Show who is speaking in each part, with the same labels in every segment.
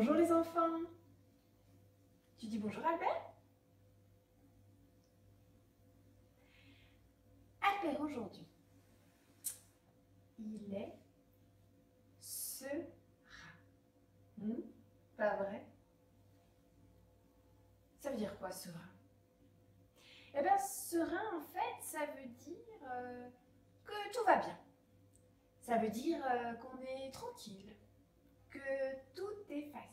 Speaker 1: Bonjour les enfants. Tu dis bonjour Albert? Albert aujourd'hui, il est serein. Pas vrai? Ça veut dire quoi serein? Eh bien serein en fait ça veut dire que tout va bien. Ça veut dire qu'on est tranquille, que tout est facile.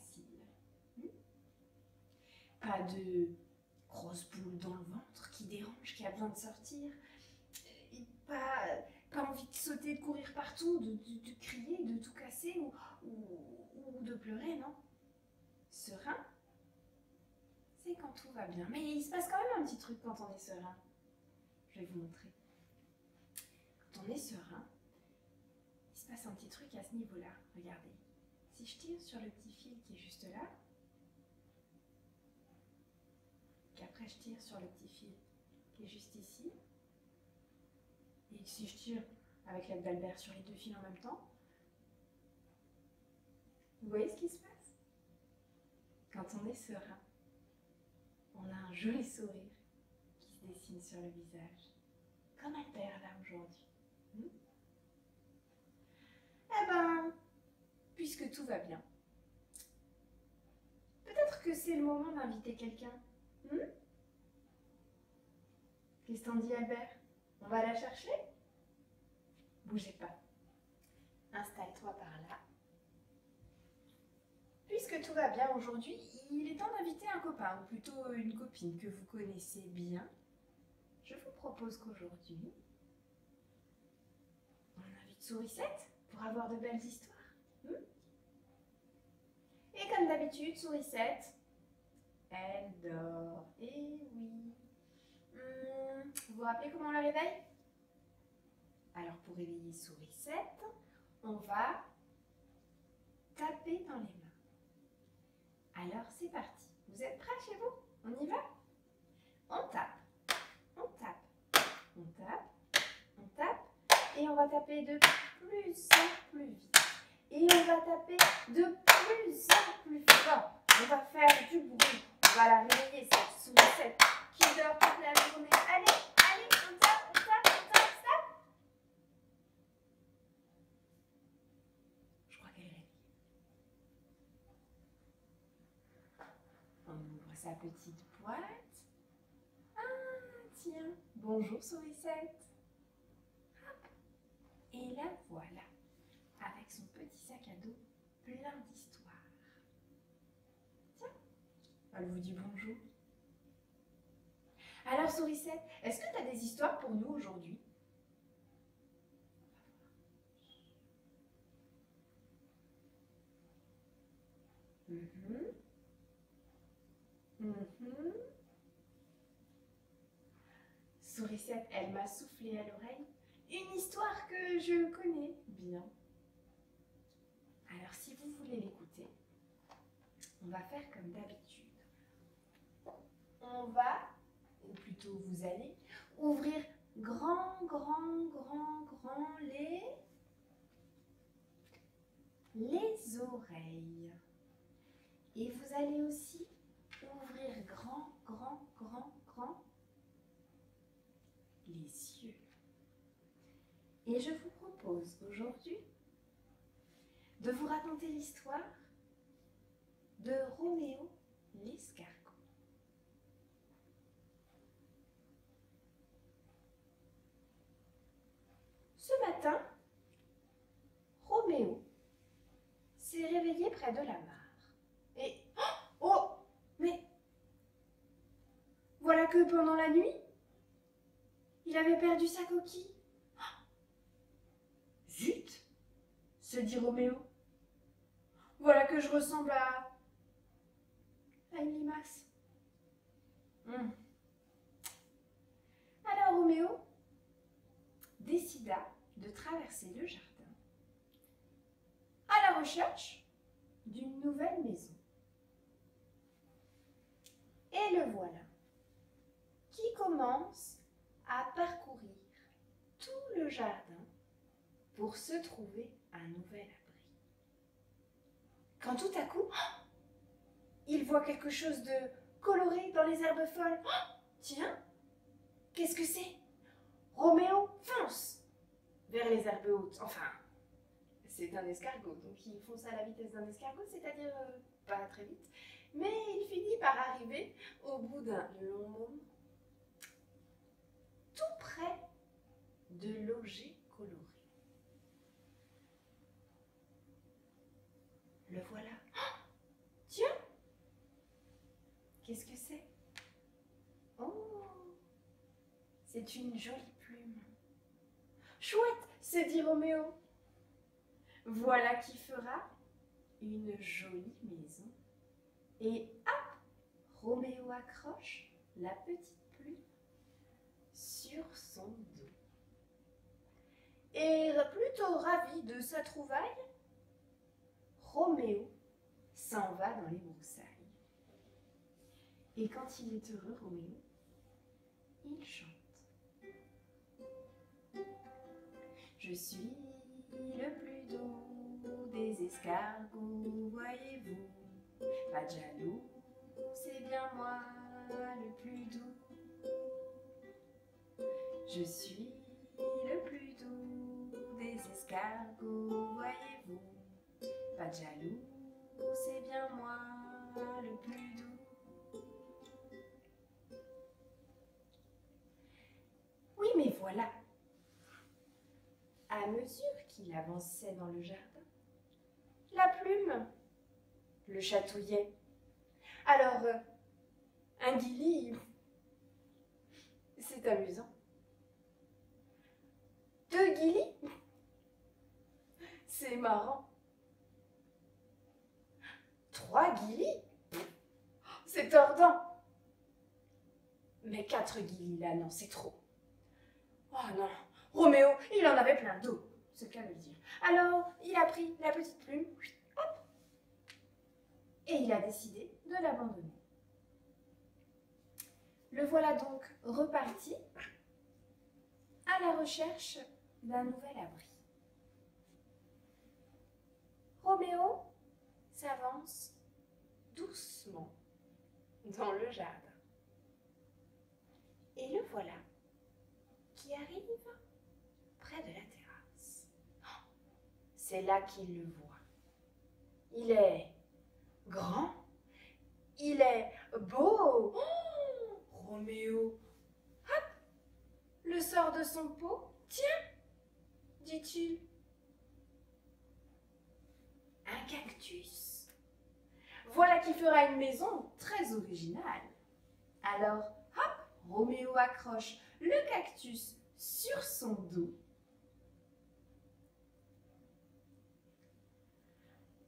Speaker 1: Pas de grosse boule dans le ventre qui dérange, qui a besoin de sortir. Et pas envie de sauter, de courir partout, de crier, de tout casser ou de pleurer, non. Serein, c'est quand tout va bien. Mais il se passe quand même un petit truc quand on est serein. Je vais vous montrer. Quand on est serein, il se passe un petit truc à ce niveau-là. Regardez. Si je tire sur le petit fil qui est juste là, qu'après je tire sur le petit fil qui est juste ici, et si je tire avec l'aide d'Albert sur les deux fils en même temps, vous voyez ce qui se passe? Quand on est serein, on a un joli sourire qui se dessine sur le visage, comme Albert là aujourd'hui. Eh ben, puisque tout va bien, peut-être que c'est le moment d'inviter quelqu'un. Qu'est-ce que t'en dis Albert? On va la chercher? Bougez pas. Installe-toi par là. Puisque tout va bien aujourd'hui, il est temps d'inviter un copain, ou plutôt une copine que vous connaissez bien. Je vous propose qu'aujourd'hui, on invite Sourisette pour avoir de belles histoires. Et comme d'habitude, Sourisette, elle dort. Eh oui. Vous vous rappelez comment on la réveille? Alors pour réveiller Sourisette, on va taper dans les mains. Alors c'est parti. Vous êtes prêts chez vous? On y va? On tape, on tape, on tape, on tape. Et on va taper de plus en plus vite. Et on va taper de plus en plus fort. On va faire du bruit. On va la réveiller cette Sourisette qui dort toute la journée. Allez, allez, on tape, on tape, on tape, on tape. Je crois qu'elle est réveillée. On ouvre sa petite boîte. Ah, tiens, bonjour Sourisette. Hop. Et la voilà, avec son petit sac à dos plein d'histoires. Tiens, elle vous dit bonjour. Alors Sourisette, est-ce que tu as des histoires pour nous aujourd'hui? Sourisette, elle m'a soufflé à l'oreille une histoire que je connais bien. Alors si vous voulez l'écouter, on va faire comme d'habitude. On va, ou plutôt vous allez, ouvrir grand les oreilles. Et vous allez aussi ouvrir grand les yeux. Et je vous propose aujourd'hui de vous raconter l'histoire de Roméo l'escargot. Ce matin, Roméo s'est réveillé près de la mare. Et oh, mais voilà que pendant la nuit, il avait perdu sa coquille. Zut, se dit Roméo. Voilà que je ressemble à une limace. Alors Roméo décida de traverser le jardin à la recherche d'une nouvelle maison. Et le voilà, qui commence à parcourir tout le jardin pour se trouver un nouvel abri. Quand tout à coup, il voit quelque chose de coloré dans les herbes folles. Oh, tiens, qu'est-ce que c'est? Roméo fonce vers les herbes hautes. Enfin, c'est un escargot, donc il fonce à la vitesse d'un escargot, c'est-à-dire pas très vite. Mais il finit par arriver au bout d'un long moment, tout près de l'objet coloré. Le voilà. Oh, tiens, qu'est-ce que c'est? Oh, c'est une jolie plume. Chouette, se dit Roméo. Voilà qui fera une jolie maison. Et hop, Roméo accroche la petite plume sur son dos. Et plutôt ravi de sa trouvaille, Roméo s'en va dans les broussailles. Et quand il est heureux, Roméo, il chante. Je suis le plus doux des escargots, voyez-vous. Pas de jaloux, c'est bien moi le plus doux. Je suis le plus doux des escargots, voyez-vous. Pas de jaloux, c'est bien moi le plus doux. Oui, mais voilà. À mesure qu'il avançait dans le jardin, la plume le chatouillait. Alors, un guilly, c'est amusant. 2 guillis, c'est marrant. 3 guillis, c'est tordant. Mais 4 guillis, là, non, c'est trop. Oh non, Roméo, il en avait plein d'eau, c'est le cas de le dire. Alors, il a pris la petite plume, hop, et il a décidé de l'abandonner. Le voilà donc reparti à la recherche d'un nouvel abri. Roméo s'avance doucement dans le jardin. Et le voilà qui arrive près de la terrasse. Oh, c'est là qu'il le voit. Il est grand, il est beau. Oh, Roméo, hop, le sort de son pot. Tiens, dit-il, un cactus. Voilà qui fera une maison très originale. Alors, hop, Roméo accroche le cactus sur son dos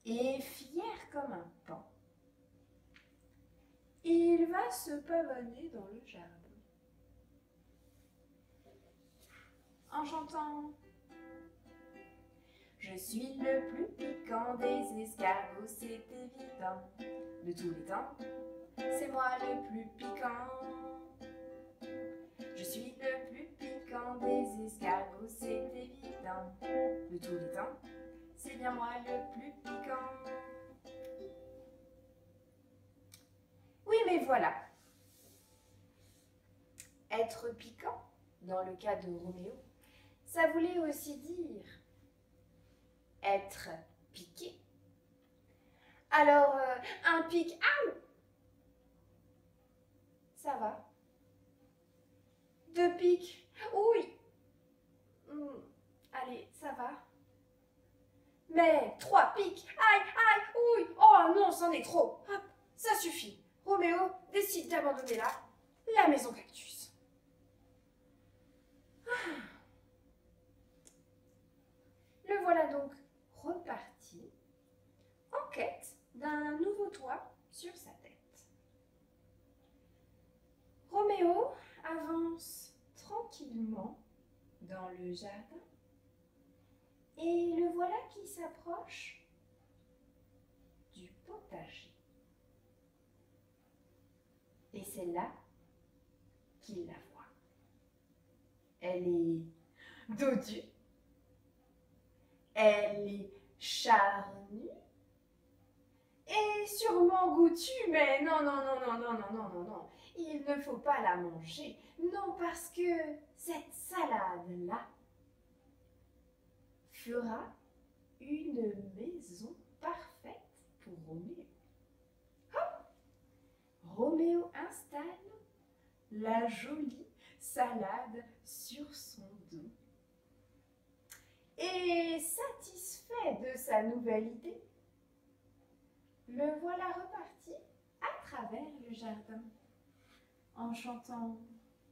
Speaker 1: et fier comme un paon, il va se pavaner dans le jardin en chantant. Je suis le plus piquant des escargots, c'est évident. De tous les temps, c'est moi le plus piquant. Je suis le plus piquant des escargots, c'est évident. De tous les temps, c'est bien moi le plus piquant. Oui, mais voilà. Être piquant, dans le cas de Roméo, ça voulait aussi dire être piqué. Alors, un pic, ah, ça va. 2 pics, oui. Allez, ça va. Mais 3 pics, aïe, aïe, oui. Oh non, c'en est trop. Hop, ça suffit. Roméo décide d'abandonner là la maison cactus. Le voilà donc reparti en quête d'un nouveau toit sur sa tête. Roméo avance tranquillement dans le jardin et le voilà qui s'approche du potager. Et c'est là qu'il la voit. Elle est dodue, elle est charnue est sûrement goûtue, mais non, non, non, non, non, non, non, non, non. Il ne faut pas la manger. Non, parce que cette salade-là fera une maison parfaite pour Roméo. Hop! Roméo installe la jolie salade sur son dos. Et satisfait de sa nouvelle idée, le voilà reparti à travers le jardin en chantant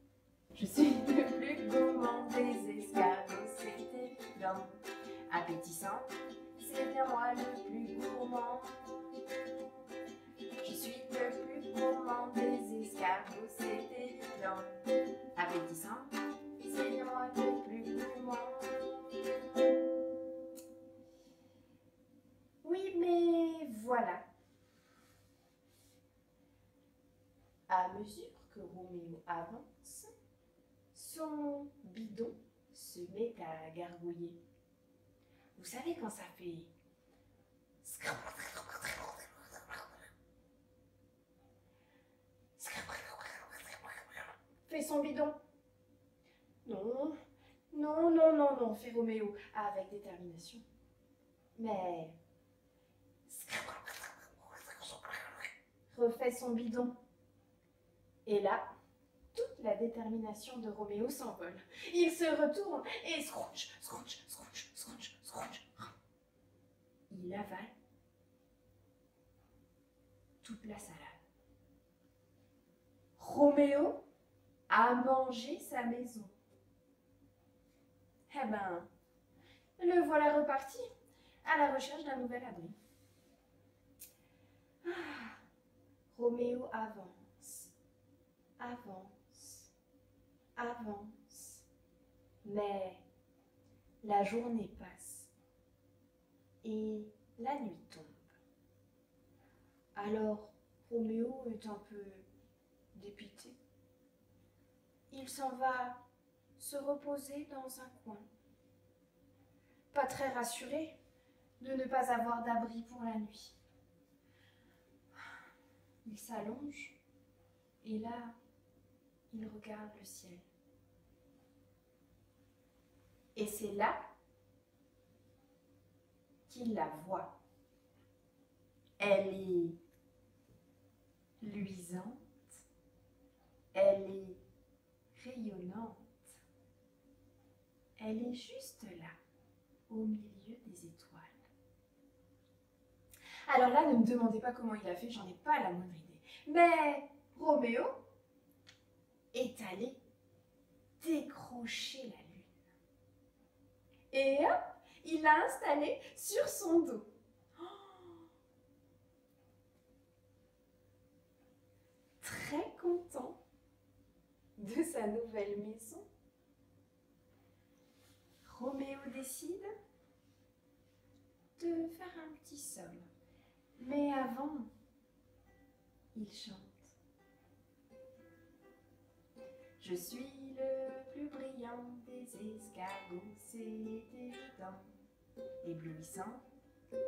Speaker 1: « Je suis le plus gourmand des escargots, c'est évident. Appétissant, c'est bien moi le plus gourmand. Je suis le plus gourmand des escargots, c'est évident. Appétissant, c'est bien moi le plus gourmand. » Oui, mais voilà. À mesure que Roméo avance, son bidon se met à gargouiller. Vous savez quand ça fait... Fait son bidon. Non, non, non, non, non, fait Roméo avec détermination. Mais... refait son bidon. Et là, toute la détermination de Roméo s'envole. Il se retourne et scrunch, scrunch, scrunch, scrunch, scrunch. Il avale toute la salade. Roméo a mangé sa maison. Eh ben, le voilà reparti à la recherche d'un nouvel abri. Ah, Roméo avance, avance, avance, mais la journée passe et la nuit tombe. Alors Roméo est un peu dépité. Il s'en va se reposer dans un coin, pas très rassuré de ne pas avoir d'abri pour la nuit. Il s'allonge et là, il regarde le ciel. Et c'est là qu'il la voit. Elle est luisante, elle est rayonnante, elle est juste là, au milieu des étoiles. Alors là, ne me demandez pas comment il a fait, j'en ai pas la moindre idée. Mais Roméo est allé décrocher la lune. Et hop, il l'a installée sur son dos. Très content de sa nouvelle maison, Roméo décide de faire un petit somme. Mais avant, il chante. Je suis le plus brillant des escargots, c'est évident. Éblouissant,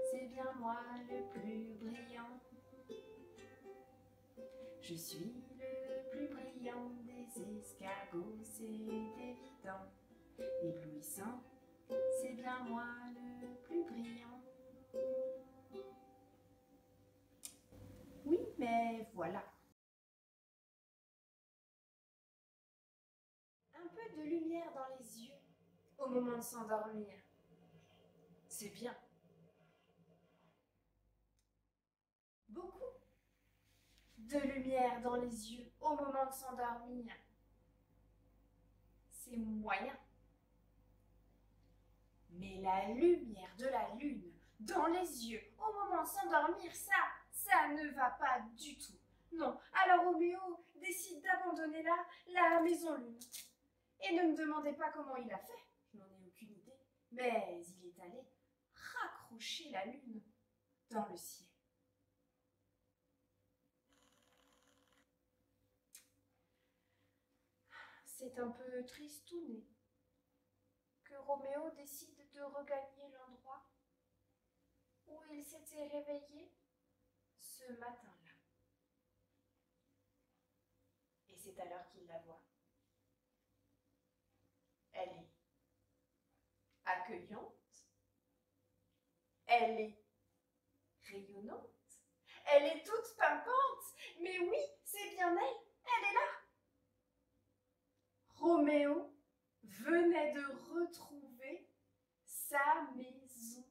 Speaker 1: c'est bien moi le plus brillant. Je suis le plus brillant des escargots, c'est évident. Éblouissant, c'est bien moi le plus brillant. Oui, mais voilà. Un peu de lumière dans les yeux au moment de s'endormir. C'est bien. Beaucoup de lumière dans les yeux au moment de s'endormir. C'est moyen. Mais la lumière de la lune dans les yeux au moment de s'endormir, ça ne va pas du tout. Non, alors Roméo décide d'abandonner là la maison lune. Et ne me demandez pas comment il a fait, je n'en ai aucune idée. Mais il est allé raccrocher la lune dans le ciel. C'est un peu tristouné que Roméo décide de regagner l'endroit où il s'était réveillé ce matin-là. Et c'est alors qu'il la voit. Elle est accueillante, elle est rayonnante, elle est toute pimpante, mais oui, c'est bien elle est là. Roméo venait de retrouver sa maison.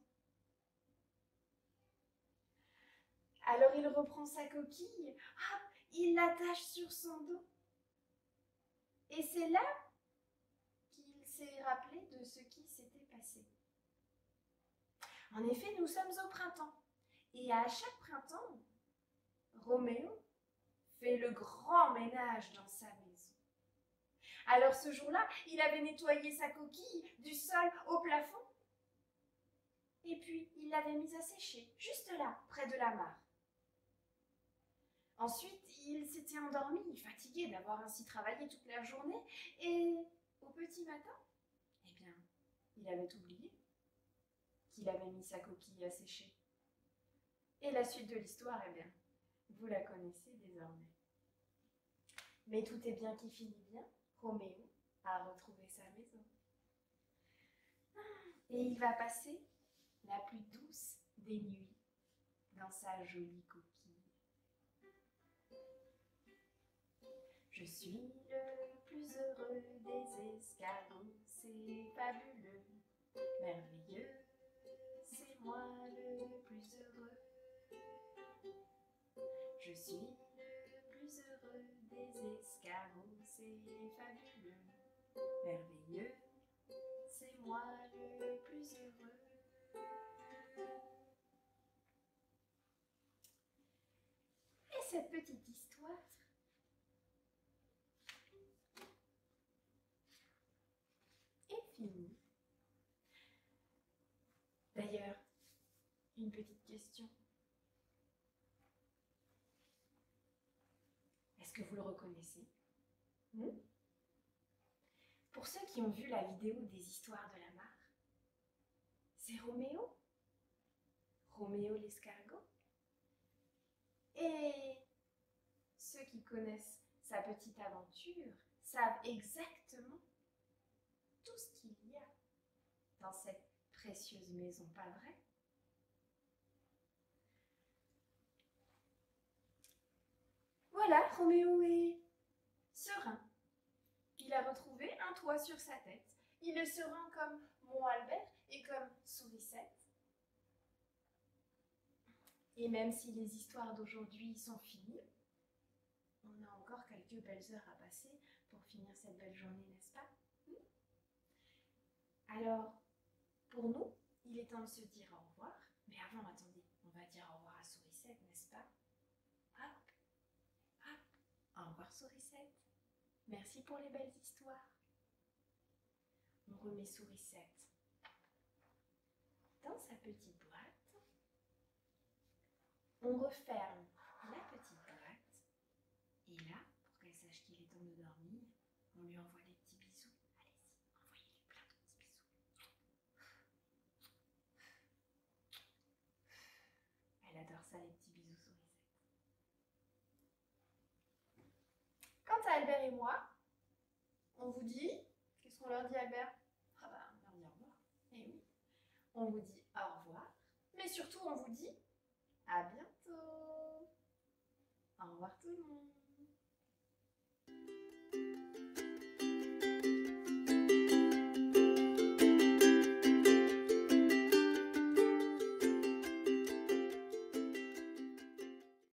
Speaker 1: Alors il reprend sa coquille, il l'attache sur son dos. Et c'est là qu'il s'est rappelé de ce qui s'était passé. En effet, nous sommes au printemps. Et à chaque printemps, Roméo fait le grand ménage dans sa maison. Alors ce jour-là, il avait nettoyé sa coquille du sol au plafond. Et puis, il l'avait mise à sécher, juste là, près de la mare. Ensuite, il s'était endormi, fatigué d'avoir ainsi travaillé toute la journée. Et au petit matin, eh bien, il avait oublié qu'il avait mis sa coquille à sécher. Et la suite de l'histoire, eh bien, vous la connaissez désormais. Mais tout est bien qui finit bien. Roméo a retrouvé sa maison. Et il va passer la plus douce des nuits dans sa jolie coquille. Je suis le plus heureux des escargots, c'est fabuleux, merveilleux, c'est moi le plus heureux. Je suis le plus heureux des escargots, c'est fabuleux, merveilleux, c'est moi le plus heureux. Et cette petite histoire est finie. D'ailleurs, une petite question. Est-ce que vous le reconnaissez? Pour ceux qui ont vu la vidéo des histoires de la mare, c'est Roméo. Roméo l'escargot. Et ceux qui connaissent sa petite aventure savent exactement tout ce qu'il y a dans cette précieuse maison, pas vrai? Voilà, Roméo est serein. Il a retrouvé un toit sur sa tête. Il est serein comme Mont Albert et comme Sourisette. Et même si les histoires d'aujourd'hui sont finies, on a encore quelques belles heures à passer pour finir cette belle journée, n'est-ce pas? Alors, pour nous, il est temps de se dire au revoir. Mais avant, attendez, on va dire au revoir à Sourisette, n'est-ce pas? Hop, hop, au revoir Sourisette. Merci pour les belles histoires. On remet Sourisette dans sa petite boîte. On referme la petite boîte. Et là, pour qu'elle sache qu'il est temps de dormir, on lui envoie des petits bisous. Allez-y, envoyez-lui plein de petits bisous. Elle adore ça, les petits bisous Sourisette. Quant à Albert et moi, on vous dit... Qu'est-ce qu'on leur dit, Albert? On leur dit au revoir. Eh oui. On vous dit au revoir. Mais surtout, on vous dit à bientôt. Au revoir tout le monde.